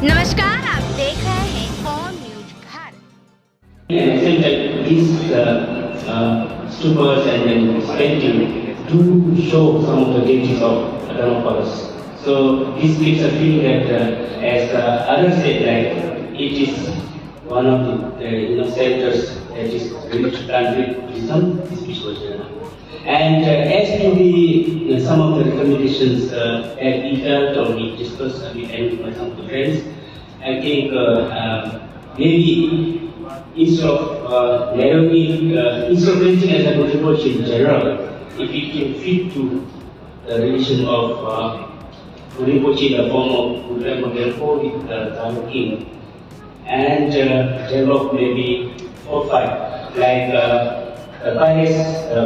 नमस्कार, आप देख रहे हैं phone news Bharat. These stupas and then painting do show some of the deities of Dharmapalas. So this gives a feeling that, as others said, like it is one of the centers that is really to translate Buddhism, this Vishwajana. And as to the some of the recommendations that we felt or we discussed with some of the friends, I think maybe instead of painting as a approach in general, if it can fit to the relation of Rinpoche in the form of Buddha model with the Dharma King, and develop maybe 4 or 5 like Paris,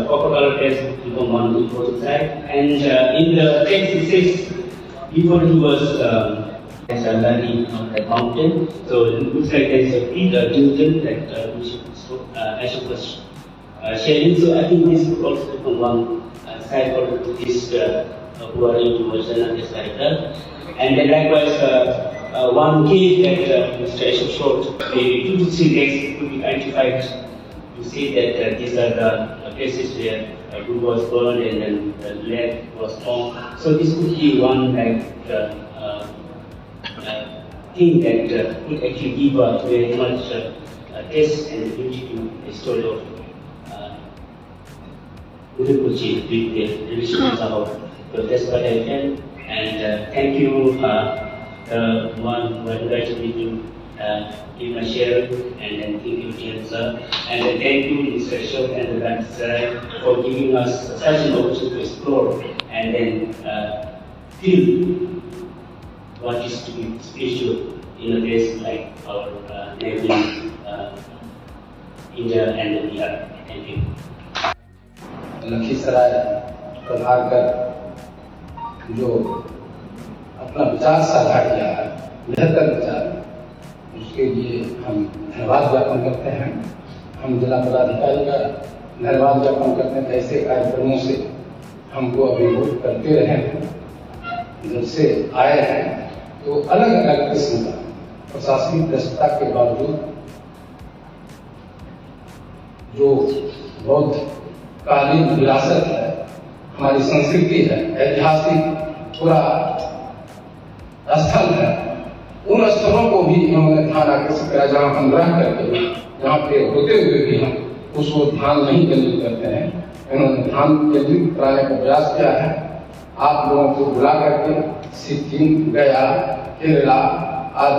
copper color text become one important side, and in the text it says before he was Shalani on that mountain, so it looks like there is a big diligence that Ashok was sharing. So I think this could also become one side for Buddhists who are into Vajrayana as like that. And then likewise, one cave that Mr. Ashok showed, maybe 2 to 3 days could be identified to see that these are the places where wood was burned and then the lead was formed. So this could be one like thing that could actually give very much taste and beauty to the story of Rinpoche with the relations of. So that's what I can. And thank you, one who invited me to give my share, and then thank you, sir. And then thank you, Mr. Ashok and the Bandsarai for giving us such an opportunity to explore and then feel what is to be spiritual in a place like our neighboring India and Bihar. Thank you. Lakhisarai पधार कर जो अपना विचार साझा किया है, बेहतर विचार, उसके लिए हम धन्यवाद ज्ञापन करते हैं। हम जिला पदाधिकारी का धन्यवाद ज्ञापन करते हैं। ऐसे कार्यक्रमों से हमको अभिभूत करते रहे हैं। जब से आए हैं तो अलग अलग किस्म का प्रशासनिक व्यस्तता के बावजूद जो बौद्ध कालीन विरासत है, हमारी संस्कृति है, ऐतिहासिक पूरा स्थल है, उन स्थलों को भी इन्होंने ध्यान आकर्षित किया जहाँ हम रह करके, जहाँ पे होते हुए भी हम उसको ध्यान नहीं केंद्रित करते हैं। इन्होंने ध्यान केंद्रित कराने का प्रयास किया है। आप लोगों को बुला करके सिक्किम, गया, केरला, आज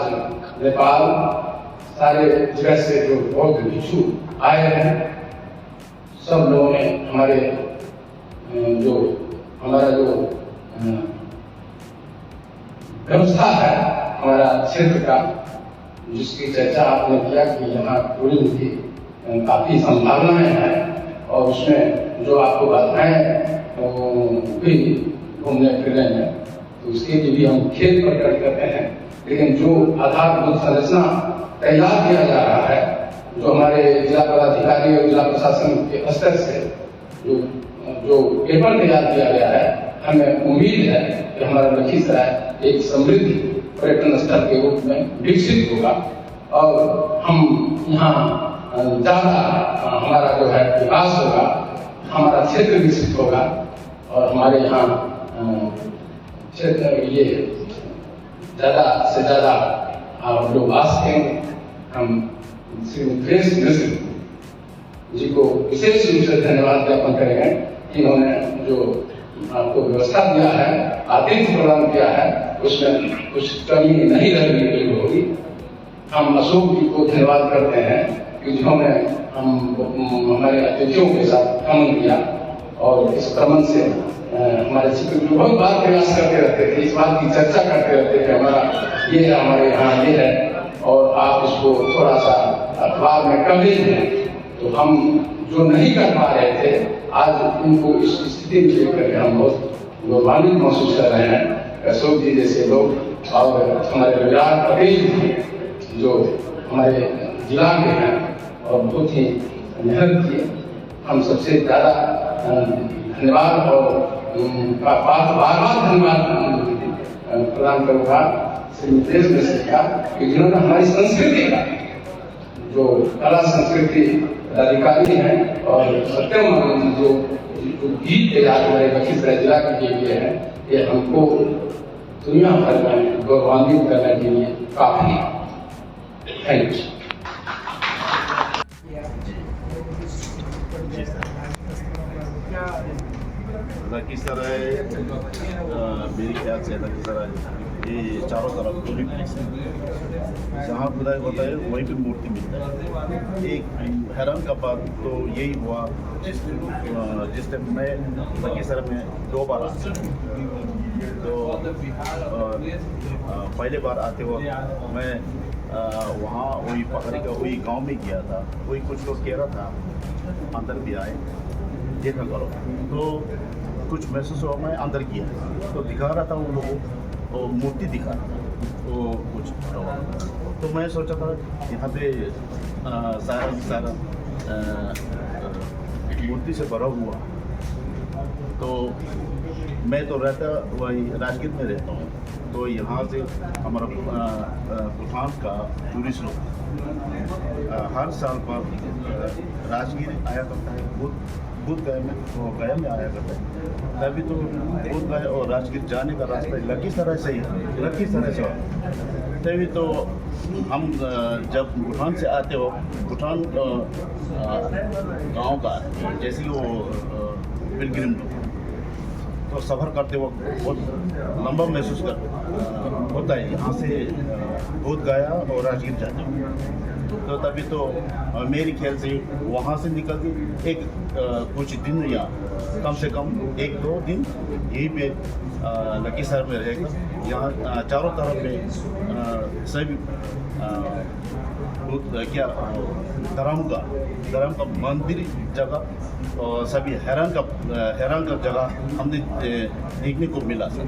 नेपाल, सारे जगह से जो बौद्ध भिक्षु आए हैं, सब लोगों ने हमारा जो व्यवस्था है हमारा क्षेत्र का, जिसकी चर्चा आपने किया कि यहाँ टूरिज्म की काफी संभावनाएं हैं और उसमें जो आपको बाधाएं हुई घूमने फिरने में, तो उसके लिए भी हम खेद प्रकट करते हैं। लेकिन जो आधारभूत संरचना तैयार किया जा रहा है, जो हमारे जिला पदाधिकारी और जिला प्रशासन के स्तर से जो पेपर तैयार किया गया है, हमें उम्मीद है कि हमारा लखीसराय एक समृद्ध पर्यटन स्थल के रूप में विकसित होगा और हम यहाँ ज्यादा हमारा जो है विकास होगा, हमारा क्षेत्र विकसित होगा और हमारे यहाँ क्षेत्र ये ज्यादा से ज्यादा लोग आ सकेंगे। हम श्री मुकेश मिश्र जी को विशेष रूप से धन्यवाद ज्ञापन करेंगे कि इन्होंने जो आपको व्यवस्था दिया है, आतिथ्य प्रदान किया है, उसमें कुछ कमी नहीं रहने होगी। हम अशोक जी को धन्यवाद करते हैं कि जिन्होंने हमारे अतिथियों के साथ भ्रमण किया और इस भ्रमण से हमारे क्षेत्र में बहुत बार प्रयास करते रहते थे, इस बात की चर्चा करते रहते थे, हमारा ये है, हमारे यहाँ ये है और आप इसको थोड़ा सा अखबार में कवरेज दें। तो हम जो नहीं कर पा रहे थे, आज उनको इस स्थिति में लेकर हम बहुत गौरवान्वित महसूस कर रहे हैं। अशोक जी जैसे लोग और हमारे विराट पटेल जी जो हमारे जिला के हैं और बहुत ही मेहनत की, हम सबसे ज़्यादा धन्यवाद और बार बार धन्यवाद प्रदान करूँगा से निर्देश मिल सकेगा कि जिन्होंने हमारी संस्कृति का जो कला संस्कृति अधिकारी हैं और सत्यम जो गीत के याद हमारे लखीसराय जिला के लिए है, ये हमको दुनिया भर में गौरवान्वित करने के लिए काफी है। Thank you. लखीसराय मेरी ख्याल से लखीसराय ये चारों तरफ टूरिस्ट प्लेस है, जहाँ खुदाई होता है वहीं पे मूर्ति मिलता है। एक हैरान का बात तो यही हुआ जिस टाइम मैं लखीसराय में 2 बार आया, तो पहले बार आते वक्त मैं वहाँ वही पहाड़ी का वही गांव में गया था, वही कुछ लोग कह रहा था अंदर भी आए देखा करो, तो कुछ महसूस हुआ, मैं अंदर गया तो दिखा रहा था उन लोगों को, मूर्ति दिखा रहा था वो कुछ, तो मैं सोचा था यहाँ पे सारा मूर्ति से भरा हुआ, तो मैं तो रहता वही राजगीर में रहता हूँ, तो यहाँ से हमारा भूटान का टूरिस्ट लोग हर साल पर राजगीर आया करता है, बुद्ध गया में आया करता है, तभी तो बुद्ध गया और राजगीर जाने का रास्ता लखीसराय से ही है, लखीसराय से तभी तो हम जब भूटान से आते हो, भूटान गांव का जैसे वो पिलग्रिम तो सफ़र करते वक्त बहुत लंबा महसूस होता है, यहाँ से बोध गया और राजगीर जाते हो, तो तभी तो मेरी ख्याल से वहाँ से निकल के एक कुछ दिन या कम से कम 1-2 दिन यहीं पे लखीसराय में रहेगा। यहाँ चारों तरफ में सभी क्या धर्म का मंदिर जगह और सभी हैरान का जगह हमने देखने को मिला सर।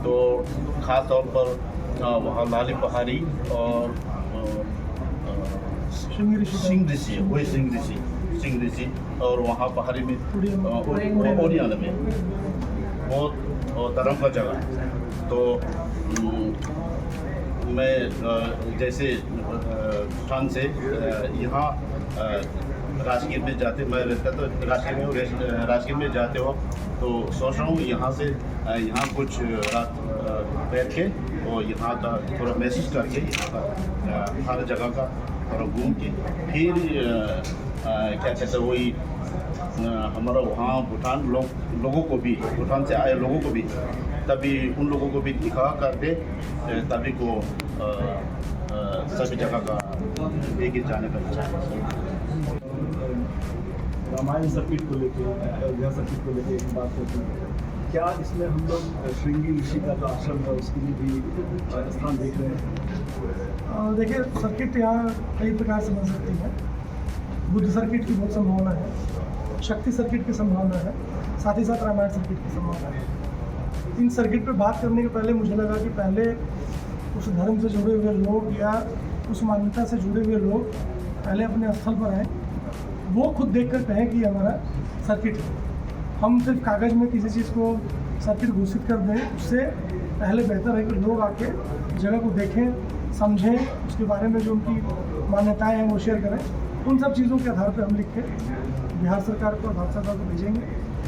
तो ख़ास तौर पर वहाँ लाली पहाड़ी और सिंह ऋषि और वहाँ पहाड़ी में ओरियाना में बहुत धर्म का जगह है। तो मैं जैसे भूटान से यहाँ राजगीर में जाते, मैं रहता तो राजगीर में जाते हो तो सोच रहा हूँ यहाँ से यहाँ कुछ रात बैठ के और यहाँ का थोड़ा महसूस करके यहाँ का हर जगह का थोड़ा घूम के फिर क्या कहते हैं वही हमारा वहाँ लोगों को भी, भूटान से आए लोगों को भी तभी उन लोगों को भी दिखा करके तभी को सभी जगह का लेके जाने का इच्छा है। रामायण सर्किट को लेके अयोध्या सर्किट को लेके एक बात होती है, क्या इसमें हम लोग श्रृंगी ऋषि का जो आश्रम है उसके लिए भी स्थान देख रहे हैं? देखिए, सर्किट यहाँ कई प्रकार से बन सकती है। बुद्ध सर्किट की बहुत संभावना है, शक्ति सर्किट की संभावना है, साथ ही साथ रामायण सर्किट की संभावना है। इन सर्किट पर बात करने के पहले मुझे लगा कि पहले उस धर्म से जुड़े हुए लोग या उस मान्यता से जुड़े हुए लोग पहले अपने स्थल पर आएँ, वो खुद देखकर कहें कि हमारा सर्किट है। हम सिर्फ कागज़ में किसी चीज़ को सर्किट घोषित कर दें, उससे पहले बेहतर है कि लोग आके जगह को देखें, समझें, उसके बारे में जो उनकी मान्यताएं हैं वो शेयर करें। उन सब चीज़ों के आधार पर हम लिख के बिहार सरकार को और भारत सरकार को भेजेंगे।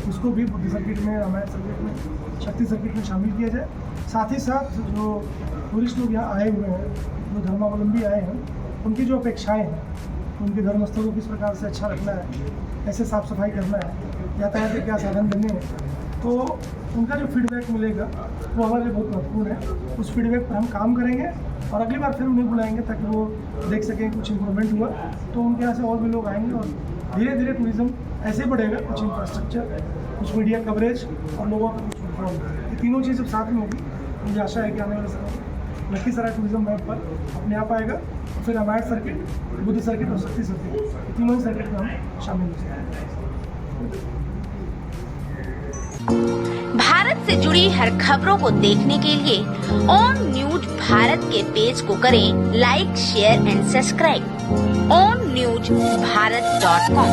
उसको भी बुद्ध सर्किट में, रामायण सर्किट में, शक्ति सर्किट में शामिल किया जाए। साथ ही साथ जो टूरिस्ट लोग यहाँ आए हुए हैं, जो धर्मावलंबी आए हैं, उनकी जो अपेक्षाएँ हैं, उनके धर्मस्थल को किस प्रकार से अच्छा रखना है, कैसे साफ़ सफाई करना है, यातायात के क्या साधन देने हैं, तो उनका जो फीडबैक मिलेगा वो हमारे लिए बहुत महत्वपूर्ण है। उस फीडबैक पर हम काम करेंगे और अगली बार फिर उन्हें बुलाएंगे ताकि वो देख सकें कुछ इम्प्रूवमेंट हुआ, तो उनके यहाँ से और भी लोग आएंगे और धीरे धीरे टूरिज़्म ऐसे बढ़ेगा। कुछ इंफ्रास्ट्रक्चर, कुछ मीडिया कवरेज और लोगों का कुछ फुटफॉल, ये तीनों चीज़ जब साथ में होगी, मुझे आशा है कि आने वाले समय लखीसराय टूरिज्म मैप पर अपने आप आएगा। तो फिर रामायण सर्किट, बुद्ध सर्किट और शक्ति सर्किट, ये तीनों ही सर्किट में हम शामिल हो सकते हैं। भारत से जुड़ी हर खबरों को देखने के लिए ऑन न्यूज भारत के पेज को करें like, share and subscribe. onNewsBharat.com